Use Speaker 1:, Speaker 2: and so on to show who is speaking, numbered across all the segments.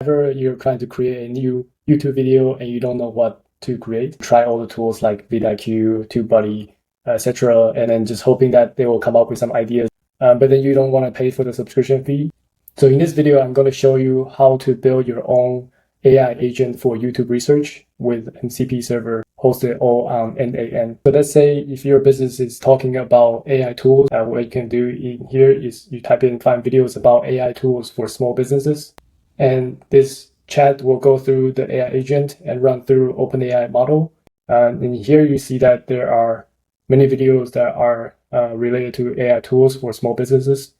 Speaker 1: Whenever you're trying to create a new YouTube video and you don't know what to create, try all the tools like vidIQ, TubeBuddy, etc., and then just hoping that they will come up with some ideas. But then you don't want to pay for the subscription fee. So in this video, I'm going to show you how to build your own AI agent for YouTube research with MCP server hosted all on NAN. So let's say if your business is talking about AI tools, what you can do in here is you type in find videos about AI tools for small businesses. And this chat will go through the AI agent and run through OpenAI model. And here you see that there are many videos that are related to AI tools for small businesses.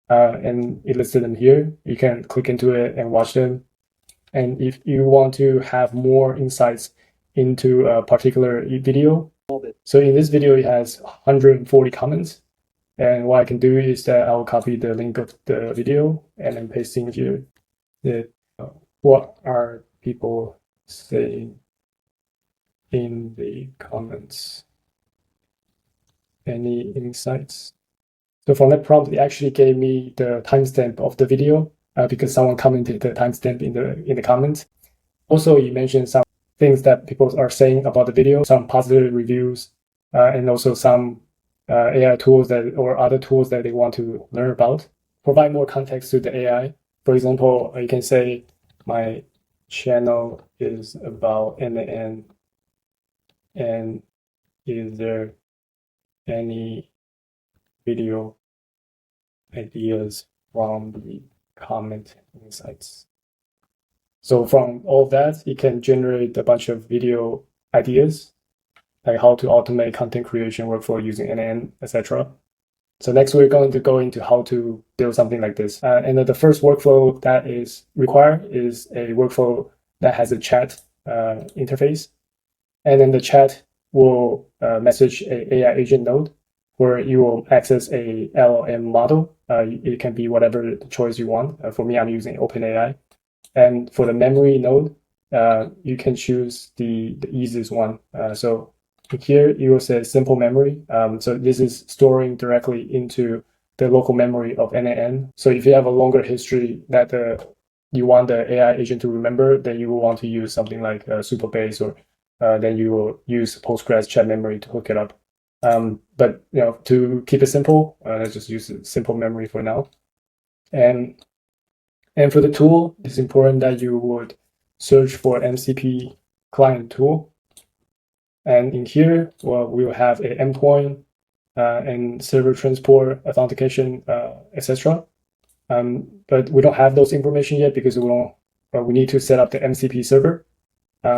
Speaker 1: And it listed them here. You can click into it and watch them. And if you want to have more insights into a particular video, so in this video, it has 140 comments. And what I can do is that I'll copy the link of the video and then paste in here. What are people saying in the comments? Any insights? So from that prompt, it actually gave me the timestamp of the video because someone commented the timestamp in the comments. Also, you mentioned some things that people are saying about the video, some positive reviews, and also some AI tools or other tools that they want to learn about. Provide more context to the AI. For example, you can say, my channel is about NAN, and is there any video ideas from the comment insights? So from all of that, you can generate a bunch of video ideas, like how to automate content creation workflow using NAN, etc. So next, we're going to go into how to build something like this. And the first workflow that is required is a workflow that has a chat interface. And then the chat will message a AI agent node where you will access a LLM model. It can be whatever choice you want. For me, I'm using OpenAI. And for the memory node, you can choose the easiest one. So here you will say simple memory. So this is storing directly into the local memory of NAN. So if you have a longer history that you want the AI agent to remember, then you will want to use something like Superbase, or then you will use Postgres chat memory to hook it up. But to keep it simple, let's just use simple memory for now. And for the tool, it's important that you would search for MCP client tool. And in here, well, we will have an endpoint and server transport, authentication, etc. But we don't have those information yet because we need to set up the MCP server.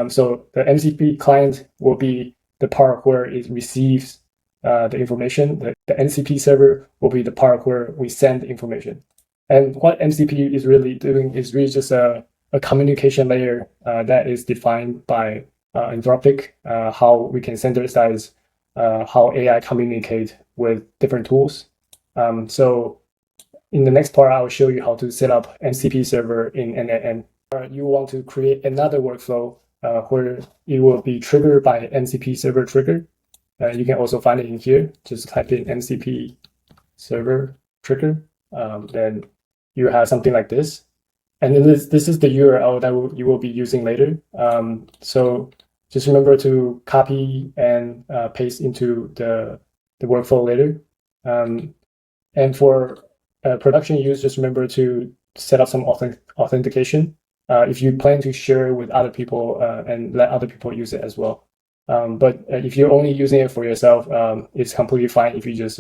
Speaker 1: So the MCP client will be the part where it receives the information. The MCP server will be the part where we send the information. And what MCP is really doing is really just a communication layer that is defined by Anthropic, how we can standardize how AI communicate with different tools. So in the next part, I will show you how to set up MCP server in NAN. You want to create another workflow where it will be triggered by MCP server trigger. You can also find it in here. Just type in MCP server trigger. Then you have something like this. And then this is the URL that you will be using later. So just remember to copy and paste into the workflow later. And for production use, just remember to set up some authentication if you plan to share with other people and let other people use it as well. But if you're only using it for yourself, it's completely fine if you just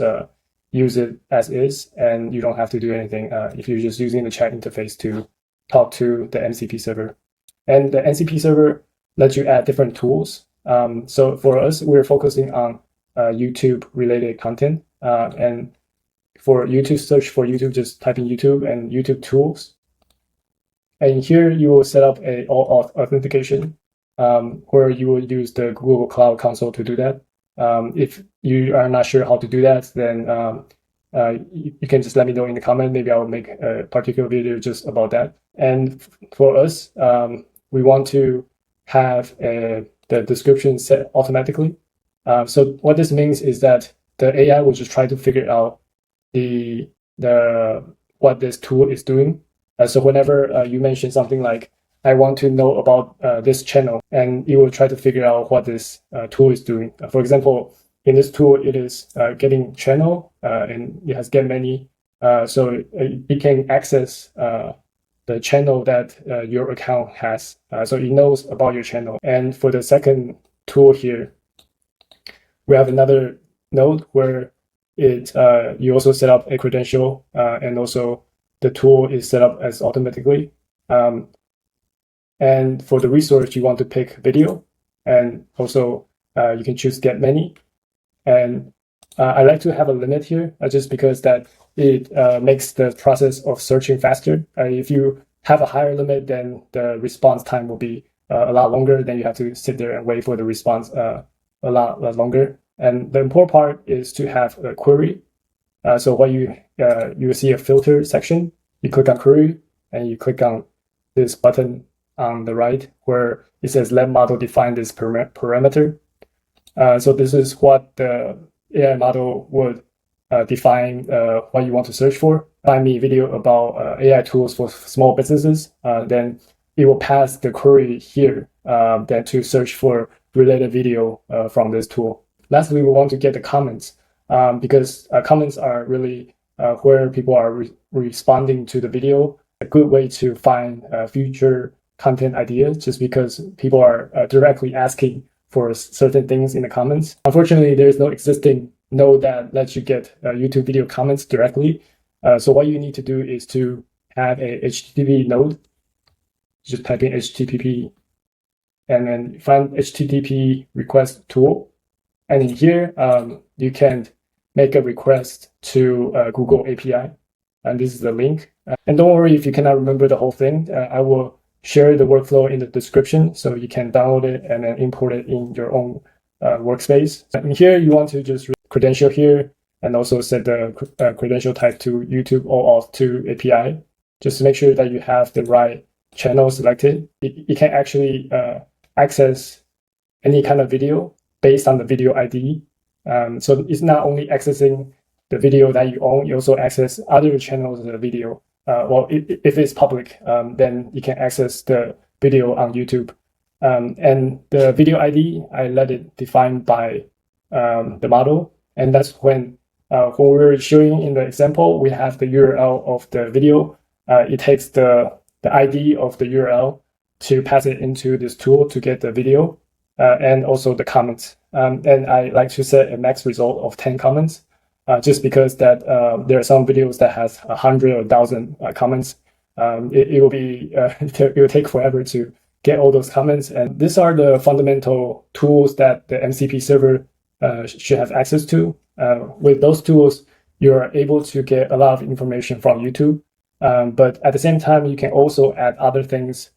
Speaker 1: use it as is, and you don't have to do anything if you're just using the chat interface to talk to the MCP server. And the MCP server lets you add different tools. So for us, we're focusing on YouTube related content. And for YouTube, search for YouTube, just type in YouTube and YouTube tools. And here you will set up a all authentication where you will use the Google Cloud Console to do that. If you are not sure how to do that, then you can just let me know in the comment. Maybe I will make a particular video just about that. And for us, we want to have the description set automatically. So what this means is that the AI will just try to figure out what this tool is doing So whenever you mention something like, I want to know about this channel, and it will try to figure out what this tool is doing. For example, in this tool, it is getting channel, and it has get many. So it can access the channel that your account has. So it knows about your channel. And for the second tool here, we have another node where you also set up a credential, and also the tool is set up as automatically. And for the resource, you want to pick video, and also you can choose get many. And I like to have a limit here, just because that it makes the process of searching faster. If you have a higher limit, then the response time will be a lot longer. Then you have to sit there and wait for the response a lot longer. And the important part is to have a query. So what you will see a filter section. You click on query, and you click on this button on the right where it says let model define this parameter. So this is what the AI model would define what you want to search for. Find me a video about AI tools for small businesses. Then it will pass the query here then to search for related video from this tool. Lastly, we want to get the comments because comments are really where people are responding to the video. A good way to find future content ideas, just because people are directly asking for certain things in the comments. Unfortunately, there's no existing node that lets you get YouTube video comments directly. So what you need to do is to have a HTTP node. Just type in HTTP and then find HTTP request tool. And in here, you can make a request to Google API. And this is the link. And don't worry if you cannot remember the whole thing. I will share the workflow in the description so you can download it and then import it in your own workspace. And here you want to just credential here and also set the credential type to YouTube or auth2 API, just to make sure that you have the right channel selected. It can actually access any kind of video based on the video ID. So it's not only accessing the video that you own, you also access other channels of the video. Well, if it's public, then you can access the video on YouTube. And the video ID, I let it defined by the model. And that's when we're showing in the example, we have the URL of the video. It takes the ID of the URL to pass it into this tool to get the video and also the comments. And I like to set a max result of 10 comments. Just because that there are some videos that has 100 or 1,000 comments. It will be it will take forever to get all those comments. And these are the fundamental tools that the MCP server should have access to. With those tools, you're able to get a lot of information from YouTube. But at the same time, you can also add other things.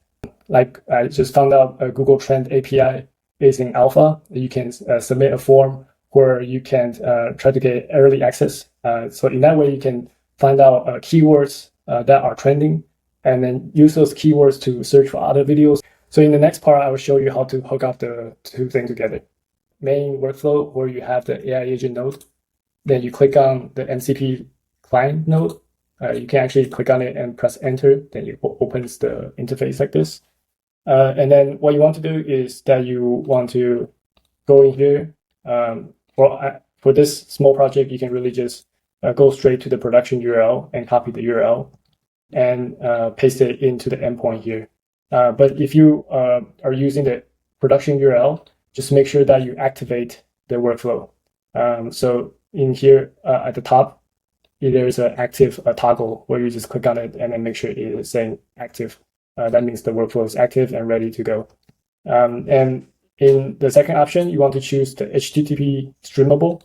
Speaker 1: Like I just found out a Google Trend API is in alpha. You can submit a form where you can try to get early access. So in that way, you can find out keywords that are trending and then use those keywords to search for other videos. So in the next part, I will show you how to hook up the two things together. Main workflow where you have the AI agent node. Then you click on the MCP client node. You can actually click on it and press enter. Then it opens the interface like this. And then what you want to do is that you want to go in here. For this small project, you can really just go straight to the production URL and copy the URL and paste it into the endpoint here. But if you are using the production URL, just make sure that you activate the workflow. So in here at the top, there's an active toggle where you just click on it and then make sure it is saying active. That means the workflow is active and ready to go. And in the second option, you want to choose the HTTP streamable.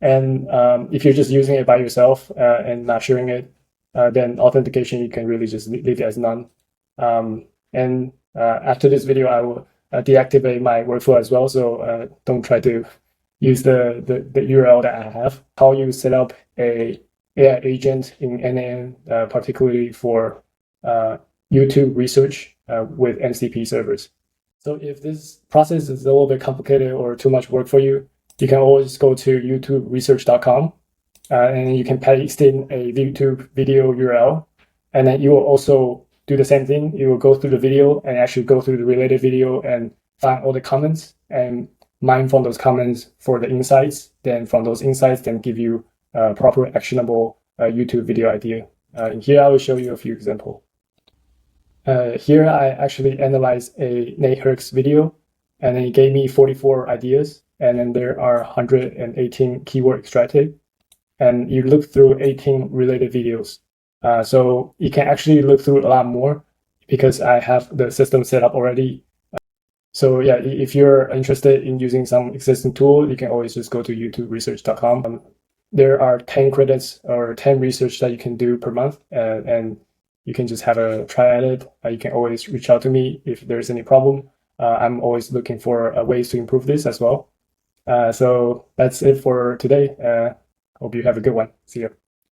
Speaker 1: And if you're just using it by yourself and not sharing it, then authentication, you can really just leave it as none. And after this video, I will deactivate my workflow as well. So don't try to use the URL that I have. How you set up a AI agent in NAN, particularly for YouTube research with MCP servers. So if this process is a little bit complicated or too much work for you, you can always go to youtuberesearch.com and you can paste in a YouTube video URL And then you will also do the same thing. You will go through the video and actually go through the related video and find all the comments and mine from those comments for the insights. Then from those insights, then give you a proper actionable YouTube video idea. And here I will show you a few examples. Here I actually analyzed a Nate Herc's video, and then it gave me 44 ideas, and then there are 118 keyword extracted, and you look through 18 related videos. So you can actually look through a lot more because I have the system set up already. So yeah, if you're interested in using some existing tool, you can always just go to youtuberesearch.com. There are 10 credits or 10 research that you can do per month, and you can just have a try at it. You can always reach out to me if there's any problem. I'm always looking for ways to improve this as well. So that's it for today. Hope you have a good one. See you.